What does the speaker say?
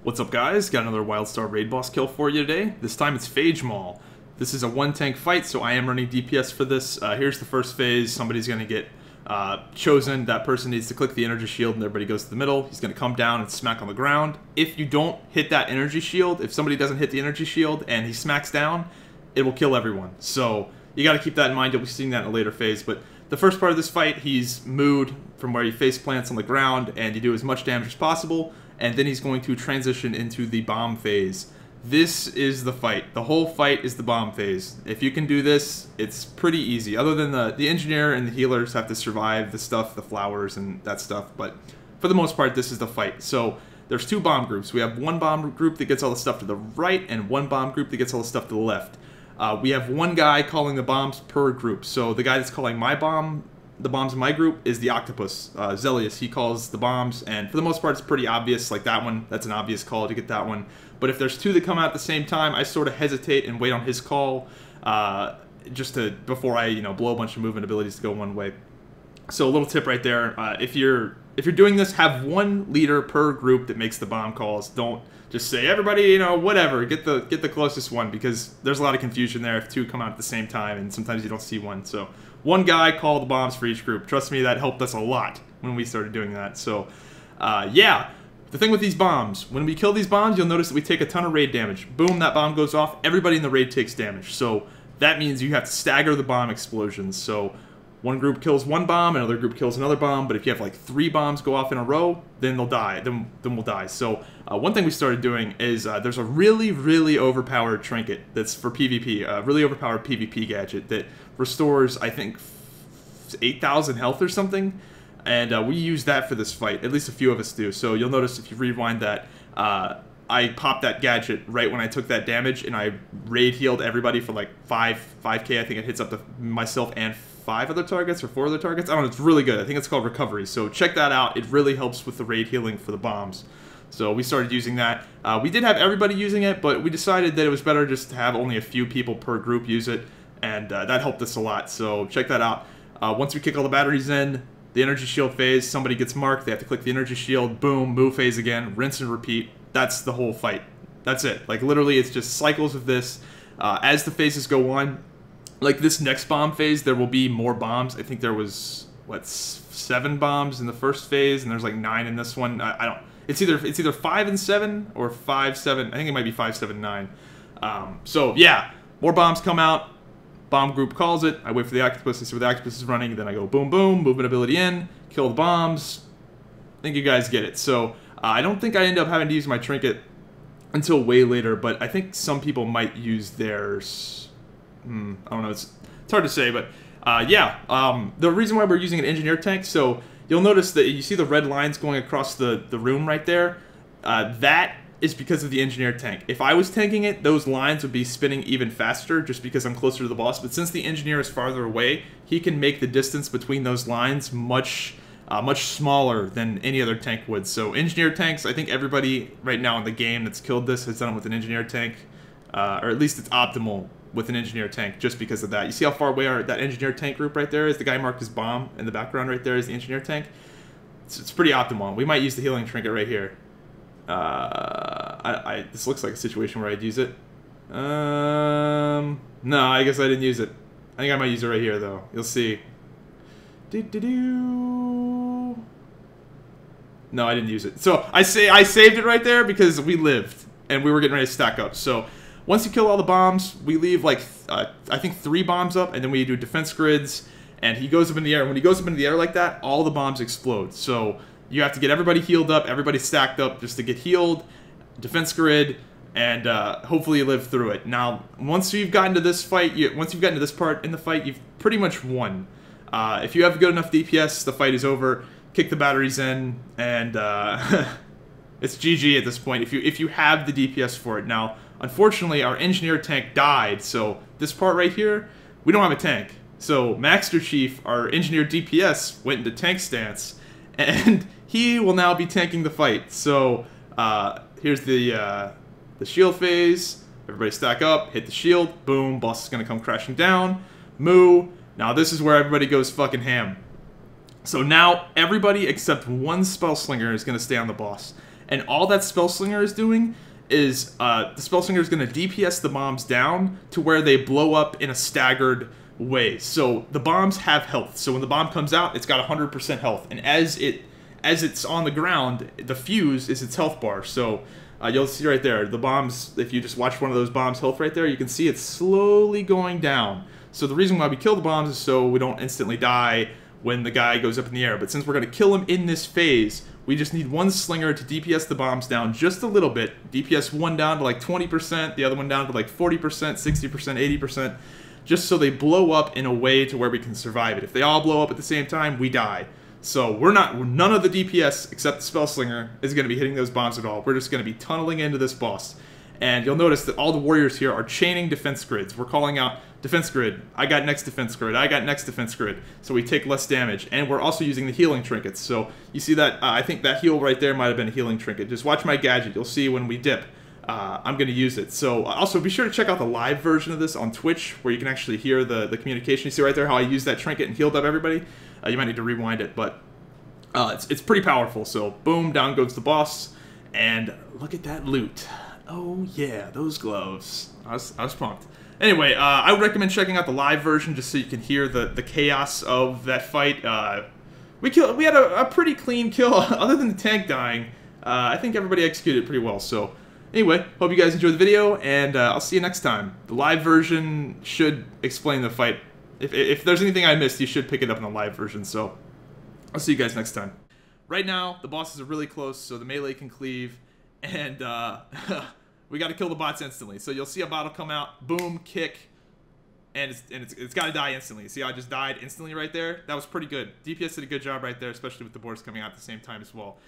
What's up, guys? Got another Wildstar raid boss kill for you today. This time it's Phage Maw. This is a one-tank fight, so I am running DPS for this. Here's the first phase. Somebody's going to get chosen. That person needs to click the energy shield and everybody goes to the middle. He's going to come down and smack on the ground. If you don't hit that energy shield, if somebody doesn't hit the energy shield and he smacks down, it will kill everyone. So you got to keep that in mind. You'll be seeing that in a later phase. But the first part of this fight, he's mooed from where he face plants on the ground and you do as much damage as possible. And then he's going to transition into the bomb phase. This is the fight. The whole fight is the bomb phase. If you can do this, it's pretty easy. Other than the engineer and the healers have to survive the stuff, the flowers and that stuff. But for the most part, this is the fight. So there's two bomb groups. We have one bomb group that gets all the stuff to the right and one bomb group that gets all the stuff to the left. We have one guy calling the bombs per group. So the guy that's calling the bombs in my group is the octopus, Zelius. He calls the bombs, and for the most part it's pretty obvious, like that one, that's an obvious call to get that one. But if there's two that come out at the same time, I sort of hesitate and wait on his call, before I, blow a bunch of movement abilities to go one way. So a little tip right there, if you're doing this, have one leader per group that makes the bomb calls. Don't just say, everybody, whatever, get the closest one, because there's a lot of confusion there if two come out at the same time, and sometimes you don't see one. So one guy call the bombs for each group. Trust me, that helped us a lot when we started doing that. So, yeah. The thing with these bombs, when we kill these bombs, you'll notice that we take a ton of raid damage. Boom, that bomb goes off. Everybody in the raid takes damage. So that means you have to stagger the bomb explosions. So one group kills one bomb, another group kills another bomb. But if you have like 3 bombs go off in a row, then they'll die. Then we'll die. So one thing we started doing is there's a really, really overpowered trinket that's for PvP. A really overpowered PvP gadget that restores, I think, 8,000 health or something. And we use that for this fight. At least a few of us do. So you'll notice if you rewind that, I popped that gadget right when I took that damage, and I raid healed everybody for like 5k. I think it hits up to myself and 5 other targets or 4 other targets. I don't know. It's really good. I think it's called Recovery. So check that out. It really helps with the raid healing for the bombs. So we started using that. We did have everybody using it, but we decided that it was better just to have only a few people per group use it, and that helped us a lot. So check that out. Once we kick all the batteries in, the energy shield phase, somebody gets marked, they have to click the energy shield, boom, move phase again, rinse and repeat. That's the whole fight. That's it. Like, literally, it's just cycles of this. As the phases go on, like this next bomb phase, there will be more bombs. I think there was, 7 bombs in the first phase, and there's like 9 in this one. I don't, it's either 5 and 7 or 5, 7, I think it might be 5, 7, 9. So, yeah, more bombs come out. Bomb group calls it. I wait for the octopus to see where the octopus is running. Then I go boom, boom, movement ability in, kill the bombs. I think you guys get it. So I don't think I end up having to use my trinket until way later, but I think some people might use theirs. I don't know. It's hard to say, but yeah. The reason why we're using an engineer tank, so you'll notice that you see the red lines going across the room right there. That is because of the engineer tank. If I was tanking it, those lines would be spinning even faster just because I'm closer to the boss. But since the engineer is farther away, he can make the distance between those lines much smaller than any other tank would. So engineer tanks, I think everybody right now in the game that's killed this has done it with an engineer tank. Or at least it's optimal with an engineer tank just because of that. You see how far away that engineer tank group right there is? The guy marked his bomb in the background right there is the engineer tank. It's pretty optimal. We might use the healing trinket right here. This looks like a situation where I'd use it. No, I guess I didn't use it. I think I might use it right here, though. You'll see. No, I didn't use it. So I saved it right there because we lived and we were getting ready to stack up. So once you kill all the bombs, we leave like I think 3 bombs up, and then we do defense grids, and he goes up in the air. And when he goes up into the air like that, all the bombs explode. So you have to get everybody healed up, everybody stacked up just to get healed, defense grid, and hopefully you live through it. Now, once you've gotten to this fight, once you've gotten to this part in the fight, you've pretty much won. If you have good enough DPS, the fight is over. Kick the batteries in, and it's GG at this point if you have the DPS for it. Now, unfortunately, our engineer tank died, so this part right here, we don't have a tank. So Master Chief, our engineer DPS, went into tank stance, and he will now be tanking the fight. So here's the shield phase. Everybody stack up, hit the shield, boom, boss is gonna come crashing down. Moo. Now this is where everybody goes fucking ham. So now everybody except one spell slinger is gonna stay on the boss. And all that Spellslinger is doing is the Spellslinger is going to DPS the bombs down to where they blow up in a staggered way. So the bombs have health. So when the bomb comes out, it's got 100% health. And as it's on the ground, the fuse is its health bar. So you'll see right there, the bombs, if you just watch one of those bombs' health right there, you can see it's slowly going down. So the reason why we kill the bombs is so we don't instantly die when the guy goes up in the air. But since we're going to kill him in this phase, we just need one slinger to DPS the bombs down just a little bit. DPS one down to like 20%, the other one down to like 40%, 60%, 80%, just so they blow up in a way to where we can survive it. If they all blow up at the same time, we die. So none of the DPS except the Spellslinger is going to be hitting those bombs at all. We're just going to be tunneling into this boss. And you'll notice that all the warriors here are chaining defense grids. We're calling out defense grid, I got next defense grid, I got next defense grid, so we take less damage. And we're also using the healing trinkets. So you see that, I think that heal right there might have been a healing trinket. Just watch my gadget, you'll see when we dip, I'm going to use it. So also be sure to check out the live version of this on Twitch, where you can actually hear the communication. You see right there how I used that trinket and healed up everybody? You might need to rewind it, but it's pretty powerful. So boom, down goes the boss, and look at that loot. Oh yeah, those gloves. I was pumped. Anyway, I would recommend checking out the live version just so you can hear the chaos of that fight. We had a pretty clean kill, other than the tank dying. I think everybody executed it pretty well. So anyway, hope you guys enjoyed the video, and I'll see you next time. The live version should explain the fight. If there's anything I missed, you should pick it up in the live version. So I'll see you guys next time. Right now, the bosses are really close, so the melee can cleave, and we got to kill the bots instantly. So you'll see a bot will come out, boom, kick, and it's got to die instantly. See how I just died instantly right there? That was pretty good. DPS did a good job right there, especially with the boards coming out at the same time as well.